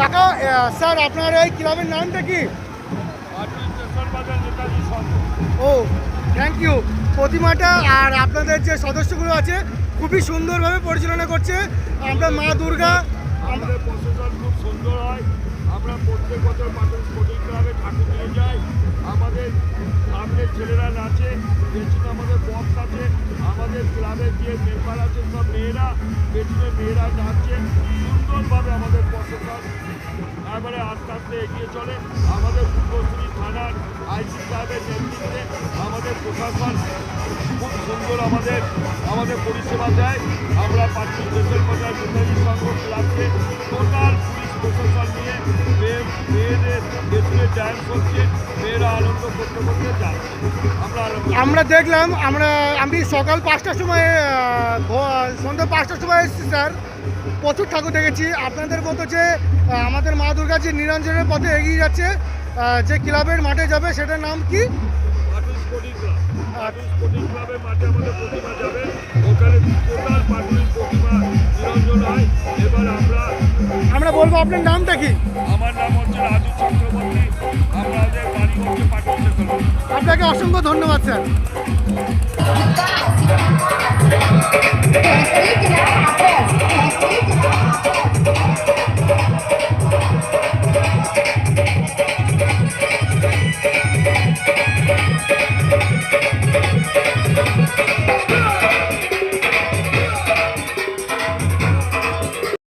কাকা স্যার আপনার এই ক্লাবের নামটা কি? ও থ্যাংক ইউ। প্রতিমাটা আর আপনাদের যে সদস্যগুলো আছে খুবই সুন্দরভাবে পরিচালনা করছে। আমরা মা দুর্গা, আমাদের প্রশাসন খুব সুন্দর হয়। আমরা প্রত্যেক বছর পাটন স্পোর্টিং ক্লাবে ঠাকুর নিয়ে যাই। আমাদের সামনে ছেলেরা নাচে, পেছনে আমাদের বক্স আছে, আমাদের ক্লাবের যে মেম্বার আছে সব মেয়েরা, পেছনে মেয়েরা নাচছে। সুন্দরভাবে আমাদের প্রশাসন এবারে আস্তে আস্তে এগিয়ে চলে। আমাদের পূর্বশ্রী থানার আইসি সাহেবের নেতৃত্বে আমাদের প্রশাসন খুব সুন্দর আমাদের পরিষেবা দেয়। আমরা পার্টি স্পেশাল বাজার নেতাজি সংঘ ক্লাবকে টোটাল পুলিশ প্রশাসন নিয়ে মেয়েদের পেছনে ডান্স হচ্ছে, মেয়েরা আনন্দ করতে করতে যাচ্ছে। আমরা দেখলাম আমি সকাল 5টার সময় সন্ধ্যা 5টার সময় এসেছি স্যার। প্রচুর ঠাকুর দেখেছি। আপনাদের মতো যে আমাদের মা দুর্গা যে নিরঞ্জনের পথে এগিয়ে যাচ্ছে, যে ক্লাবের মাঠে যাবে সেটার নাম কি? Patuli sporting club. Patuli sporting ক্লাবের মাঠে আমাদের প্রতিমা যাবে। ওখানে টোটাল পাটুলি প্রতিমা নিরঞ্জন হয়। এবার আমরা বলবো আপনার নামটা কি? আমার নাম হচ্ছে রাজু চক্রবর্তী। আমাদের বাড়ি হচ্ছে পাটুলি। আপনাকে অসংখ্য ধন্যবাদ স্যার।